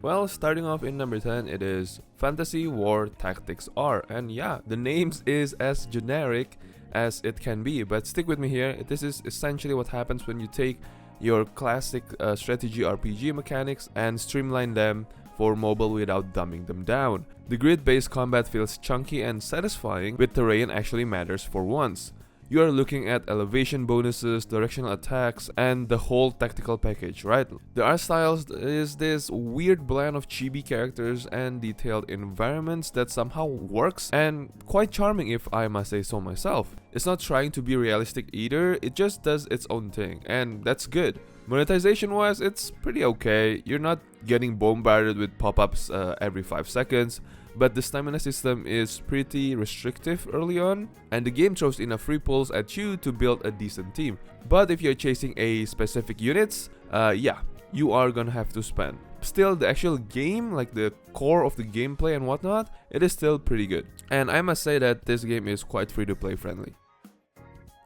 Well, starting off in number 10, it is Fantasy War Tactics R. And yeah, the names is as generic as it can be, but stick with me here. This is essentially what happens when you take your classic strategy RPG mechanics and streamline them for mobile without dumbing them down. The grid-based combat feels chunky and satisfying, with terrain actually matters for once. You are looking at elevation bonuses, directional attacks, and the whole tactical package, right? The art styles is this weird blend of chibi characters and detailed environments that somehow works, and quite charming if I must say so myself. It's not trying to be realistic either, it just does its own thing, and that's good. Monetization wise, it's pretty okay. You're not getting bombarded with pop-ups every 5 seconds, but the stamina system is pretty restrictive early on, and the game throws enough free pulls at you to build a decent team. But if you're chasing a specific units, yeah, you are gonna have to spend. Still, the actual game, like the core of the gameplay and whatnot, it is still pretty good. And I must say that this game is quite free-to-play friendly.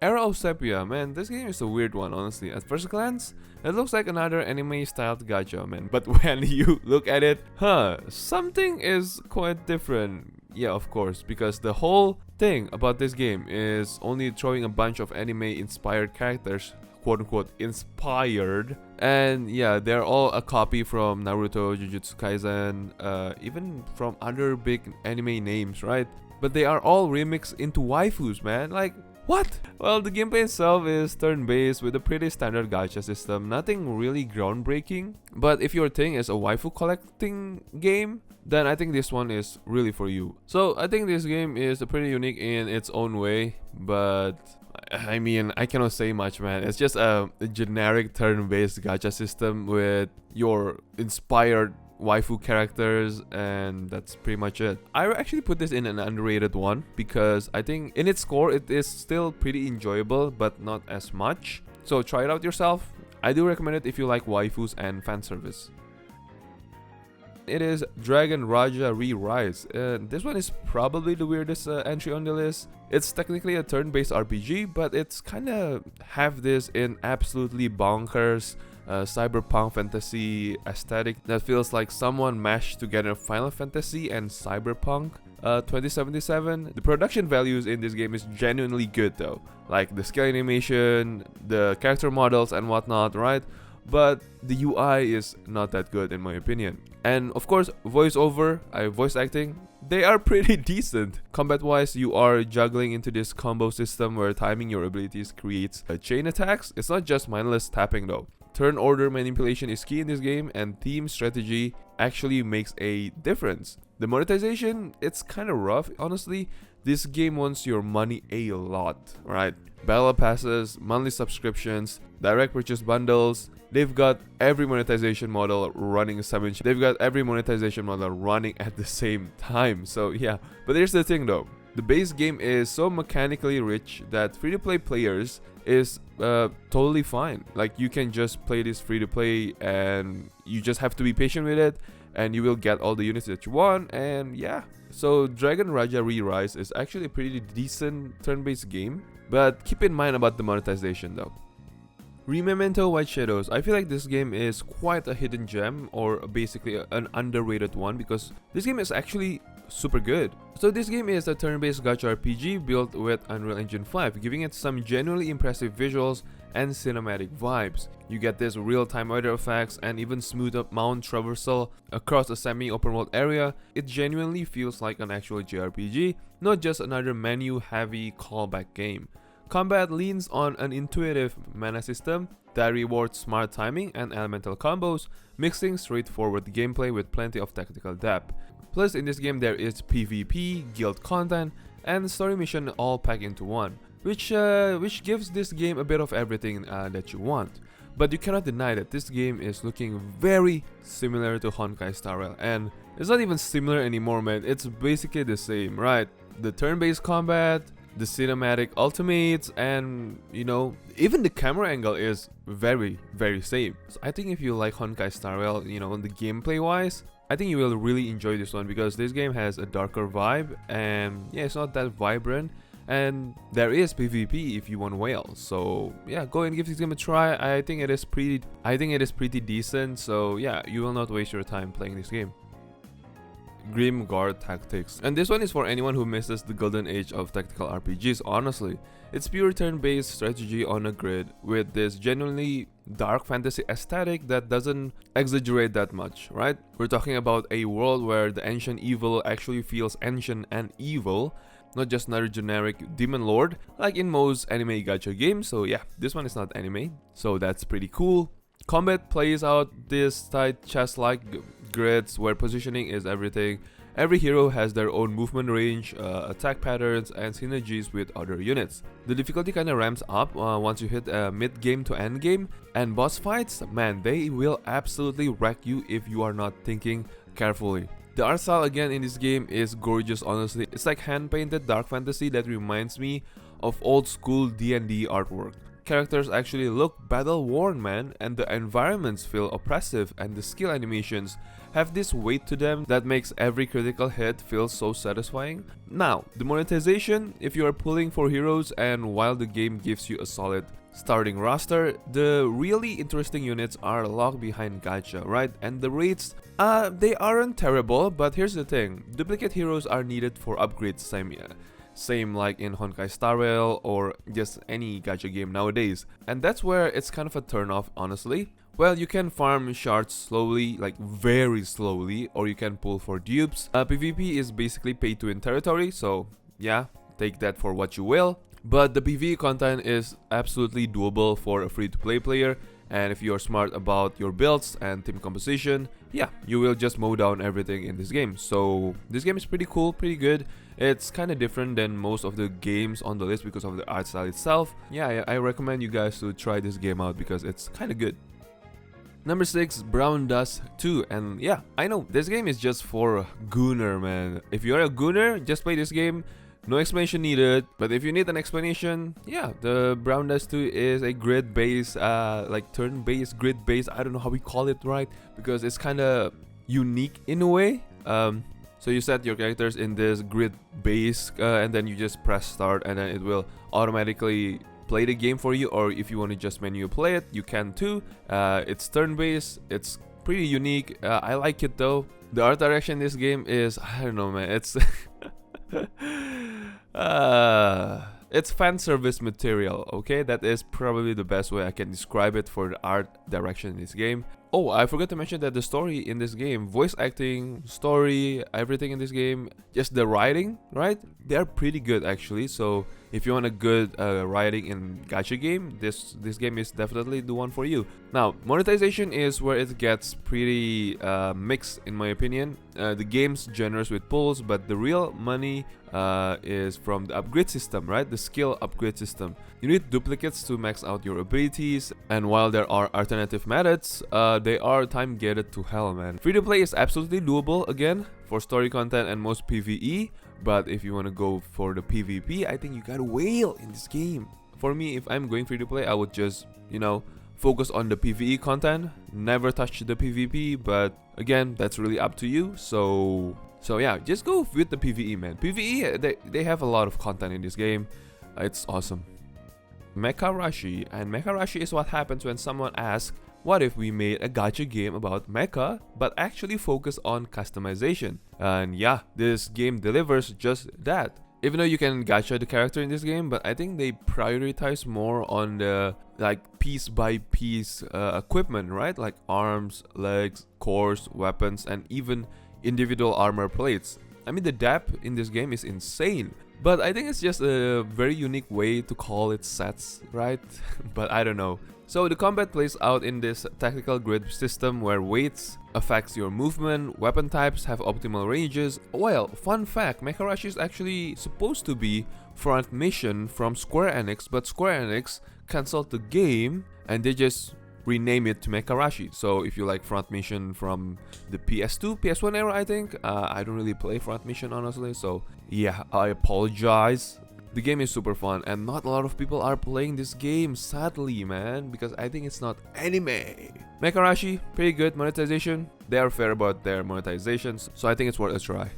Era of Sepia, man, this game is a weird one, honestly. At first glance, it looks like another anime-styled gacha, man. But when you look at it, something is quite different. Yeah, of course, because the whole thing about this game is only throwing a bunch of anime-inspired characters, quote-unquote, inspired. And yeah, they're all a copy from Naruto, Jujutsu Kaisen, even from other big anime names, right? But they are all remixed into waifus, man. Like, what? Well, the gameplay itself is turn-based with a pretty standard gacha system, nothing really groundbreaking. But if your thing is a waifu collecting game, then I think this one is really for you. So I think this game is pretty unique in its own way, but I mean, I cannot say much, man. It's just a generic turn-based gacha system with your inspired waifu characters, and that's pretty much it. I actually put this in an underrated one because I think in its core it is still pretty enjoyable, but not as much. So try it out yourself. I do recommend it if you like waifus and fan service. It is Dragon Raja Re-Rise. This one is probably the weirdest entry on the list. It's technically a turn-based RPG, but it's kinda have this in absolutely bonkers cyberpunk fantasy aesthetic that feels like someone mashed together Final Fantasy and Cyberpunk 2077. The production values in this game is genuinely good though, like the scale animation, the character models and whatnot, right? But the UI is not that good in my opinion. And of course, voice acting, they are pretty decent. Combat wise, you are juggling into this combo system where timing your abilities creates chain attacks. It's not just mindless tapping though. Turn order manipulation is key in this game, and team strategy actually makes a difference. The monetization, it's kind of rough, honestly. This game wants your money a lot, right? Battle passes, monthly subscriptions, direct purchase bundles. They've got every monetization model running simultaneously. They've got every monetization model running at the same time. So yeah, but here's the thing though. The base game is so mechanically rich that free-to-play players is totally fine. Like, you can just play this free-to-play and you just have to be patient with it and you will get all the units that you want, and yeah. So Dragon Raja Re-Rise is actually a pretty decent turn-based game, but keep in mind about the monetization though. Memento White Shadows. I feel like this game is quite a hidden gem, or basically an underrated one, because this game is actually super good. So this game is a turn-based gacha RPG built with Unreal Engine 5, giving it some genuinely impressive visuals and cinematic vibes. You get this real-time weather effects and even smooth up mount traversal across a semi-open world area. It genuinely feels like an actual JRPG, not just another menu-heavy callback game. Combat leans on an intuitive mana system that rewards smart timing and elemental combos, mixing straightforward gameplay with plenty of tactical depth. Plus, in this game there is PvP, guild content, and story mission all packed into one, which gives this game a bit of everything that you want. But you cannot deny that this game is looking very similar to Honkai Star Rail, and it's not even similar anymore, man. It's basically the same, right? The turn-based combat, the cinematic ultimates, and you know, even the camera angle is very same. So I think if you like Honkai Star Rail, you know, the gameplay wise, I think you will really enjoy this one, because this game has a darker vibe and yeah, it's not that vibrant, and there is PvP if you want whales. So yeah, go and give this game a try. I think it is pretty decent. So yeah, you will not waste your time playing this game. Grim Guard Tactics, and this one is for anyone who misses the golden age of tactical RPGs. Honestly, it's pure turn-based strategy on a grid with this genuinely dark fantasy aesthetic that doesn't exaggerate that much, right? We're talking about a world where the ancient evil actually feels ancient and evil, not just another generic demon lord like in most anime gacha games. So yeah, this one is not anime, so that's pretty cool. Combat plays out this tight chess-like grids where positioning is everything. Every hero has their own movement range, attack patterns, and synergies with other units. The difficulty kinda ramps up once you hit mid-game to end-game, and boss fights, man, they will absolutely wreck you if you are not thinking carefully. The art style again in this game is gorgeous, honestly. It's like hand-painted dark fantasy that reminds me of old school D&D artwork. Characters actually look battle-worn, man, and the environments feel oppressive, and the skill animations have this weight to them that makes every critical hit feel so satisfying. Now, the monetization, if you are pulling for heroes and while the game gives you a solid starting roster, the really interesting units are locked behind gacha, right? And the rates, they aren't terrible, but here's the thing, duplicate heroes are needed for upgrades, same like in Honkai Star Rail or just any gacha game nowadays. And that's where it's kind of a turn off, honestly. Well, you can farm shards slowly, like very slowly, or you can pull for dupes. PvP is basically pay to win territory, so yeah, take that for what you will. But the PvE content is absolutely doable for a free-to-play player, and if you're smart about your builds and team composition, yeah, you will just mow down everything in this game. So this game is pretty cool, pretty good. It's kind of different than most of the games on the list because of the art style itself. Yeah, I recommend you guys to try this game out because it's kind of good. Number 6, Brown Dust 2, and yeah, I know, this game is just for Gooner, man. If you're a Gooner, just play this game. No explanation needed, but if you need an explanation, yeah, the Brown Dust 2 is a grid-based, like turn-based, grid-based, I don't know how we call it right, because it's kind of unique in a way. So you set your characters in this grid base, and then you just press start, and then it will automatically play the game for you, or if you want to just manually play it, you can too. It's turn-based, it's pretty unique. I like it though. The art direction in this game is, I don't know, man, it's it's fan service material, okay? That is probably the best way I can describe it for the art direction in this game. Oh, I forgot to mention that the story in this game, voice acting, story, everything in this game, just the writing, right? They're pretty good actually. So if you want a good writing in gacha game, this game is definitely the one for you. Now, monetization is where it gets pretty mixed in my opinion. The game's generous with pulls, but the real money is from the upgrade system, right? The skill upgrade system. You need duplicates to max out your abilities, and while there are alternative methods, they are time gated to hell, man. Free to play is absolutely doable again for story content and most PvE, but if you want to go for the PvP, I think you gotta whale in this game. For me, if I'm going free to play, I would just, you know, focus on the PvE content, never touch the PvP, but again, that's really up to you. So yeah, just go with the PvE, man. PvE, they have a lot of content in this game. It's awesome. Mecha Rashi, and Mecha Rashi is what happens when someone asks, what if we made a gacha game about mecha, but actually focus on customization? And yeah, this game delivers just that. Even though you can gacha the character in this game, but I think they prioritize more on the like piece by piece equipment, right? Like arms, legs, cores, weapons, and even individual armor plates. I mean, the depth in this game is insane. But I think it's just a very unique way to call it sets, right? But I don't know. So the combat plays out in this tactical grid system where weights affects your movement, weapon types have optimal ranges. Well, fun fact, Mecha Rush is actually supposed to be Front Mission from Square Enix, but Square Enix cancelled the game and they just rename it to Mecha Rashi. So if you like Front Mission from the PS2, PS1 era, I think, I don't really play Front Mission honestly, so yeah, I apologize. The game is super fun and not a lot of people are playing this game, sadly, man, because I think it's not anime. Mecha Rashi, pretty good monetization. They are fair about their monetizations, so I think it's worth a try.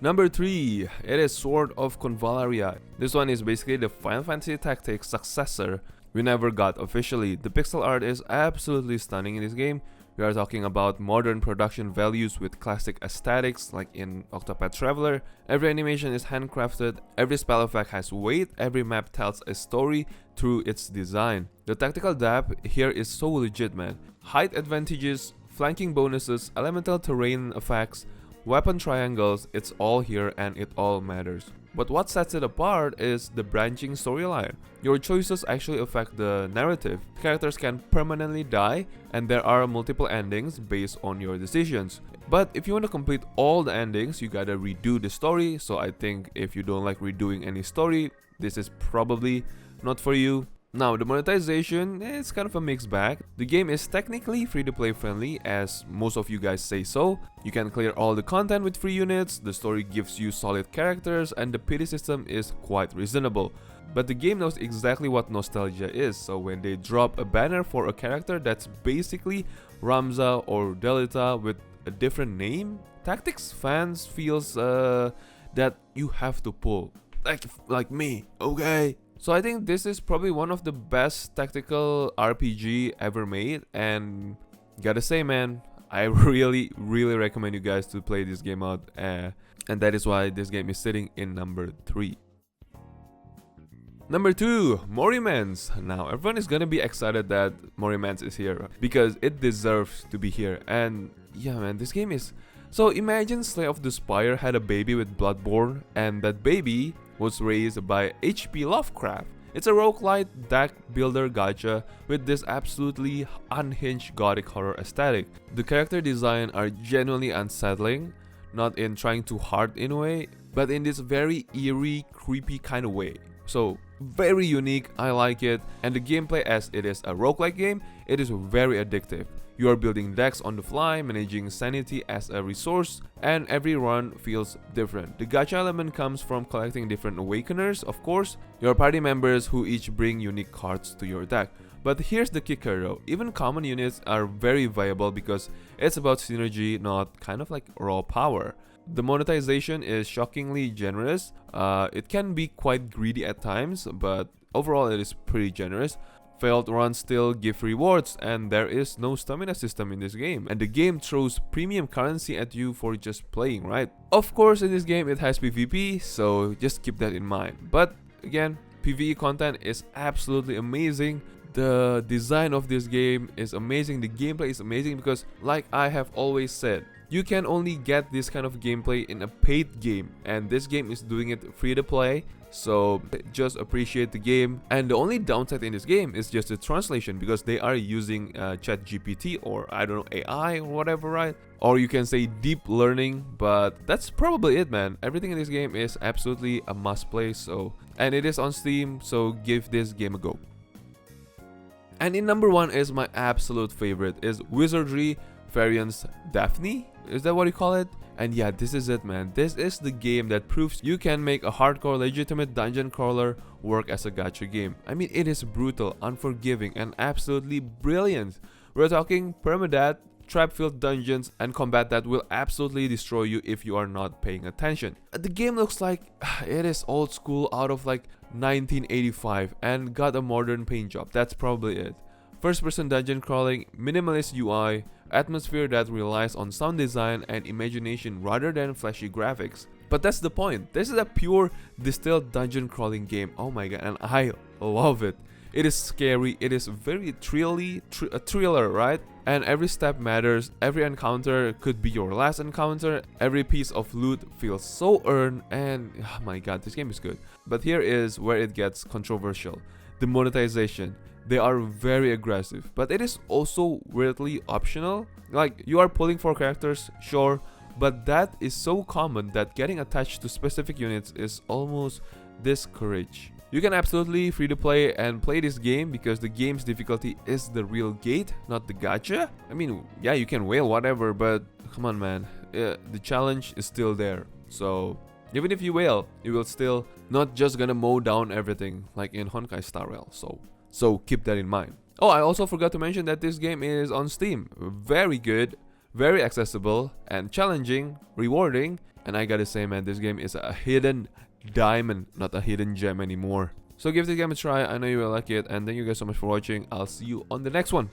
Number 3, it is Sword of Convalaria. This one is basically the Final Fantasy Tactics successor we never got officially. The pixel art is absolutely stunning in this game. We are talking about modern production values with classic aesthetics like in Octopath Traveler. Every animation is handcrafted, every spell effect has weight, every map tells a story through its design. The tactical depth here is so legit, man. Height advantages, flanking bonuses, elemental terrain effects, weapon triangles, it's all here and it all matters. But what sets it apart is the branching storyline. Your choices actually affect the narrative. Characters can permanently die and there are multiple endings based on your decisions. But if you want to complete all the endings, you gotta redo the story, so I think if you don't like redoing any story, this is probably not for you. Now, the monetization is kind of a mixed bag. The game is technically free-to-play friendly, as most of you guys say so. You can clear all the content with free units, the story gives you solid characters, and the pity system is quite reasonable. But the game knows exactly what nostalgia is, so when they drop a banner for a character that's basically Ramza or Delita with a different name, Tactics fans feels that you have to pull. Like me, okay? So I think this is probably one of the best tactical RPG ever made, and gotta say, man, I really recommend you guys to play this game out, and that is why this game is sitting in number 3. Number 2, Morimans. Now everyone is gonna be excited that Morimans is here because it deserves to be here, and yeah, man, this game is... So imagine Slay of the Spire had a baby with Bloodborne, and that baby was raised by H.P. Lovecraft. It's a roguelite deck builder gacha with this absolutely unhinged gothic horror aesthetic. The character design are genuinely unsettling, not in trying too hard in a way, but in this very eerie, creepy kind of way. So very unique, I like it, and the gameplay, as it is a roguelike game, it is very addictive. You are building decks on the fly, managing sanity as a resource, and every run feels different. The gacha element comes from collecting different awakeners, of course, your party members who each bring unique cards to your deck. But here's the kicker though, even common units are very viable because it's about synergy, not kind of like raw power. The monetization is shockingly generous. It can be quite greedy at times, but overall it is pretty generous. Failed runs still give rewards, and there is no stamina system in this game, and the game throws premium currency at you for just playing, right? Of course, in this game it has PvP, so just keep that in mind. But again, PvE content is absolutely amazing. The design of this game is amazing, the gameplay is amazing, because like I have always said, you can only get this kind of gameplay in a paid game, and this game is doing it free to play. So just appreciate the game, and the only downside in this game is just the translation, because they are using ChatGPT or I don't know, AI or whatever, right? Or you can say deep learning, but that's probably it, man. Everything in this game is absolutely a must play, so, and it is on Steam, so give this game a go. And in number 1 is my absolute favorite, is Wizardry Variants Daphne. Is that what you call it? And yeah, this is it, man. This is the game that proves you can make a hardcore legitimate dungeon crawler work as a gacha game. I mean, it is brutal, unforgiving, and absolutely brilliant. We're talking permadeath, trap-filled dungeons, and combat that will absolutely destroy you if you are not paying attention. The game looks like it is old school out of like 1985 and got a modern paint job. That's probably it. First-person dungeon crawling, minimalist UI, atmosphere that relies on sound design and imagination rather than flashy graphics. But that's the point. This is a pure distilled dungeon crawling game. Oh my god, and I love it. It is scary, it is very a thriller, right? And every step matters, every encounter could be your last encounter, every piece of loot feels so earned, and oh my god, this game is good. But here is where it gets controversial. The monetization. They are very aggressive, but it is also weirdly optional. Like, you are pulling for characters, sure, but that is so common that getting attached to specific units is almost discouraged. You can absolutely free to play and play this game because the game's difficulty is the real gate, not the gacha. I mean, yeah, you can whale whatever, but come on, man, the challenge is still there. So even if you whale, you will still not just gonna mow down everything like in Honkai Star Rail. So keep that in mind. Oh, I also forgot to mention that this game is on Steam. Very good, very accessible and challenging, rewarding, and I gotta say, man, this game is a hidden diamond, not a hidden gem anymore. So give this game a try, I know you will like it, and thank you guys so much for watching. I'll see you on the next one.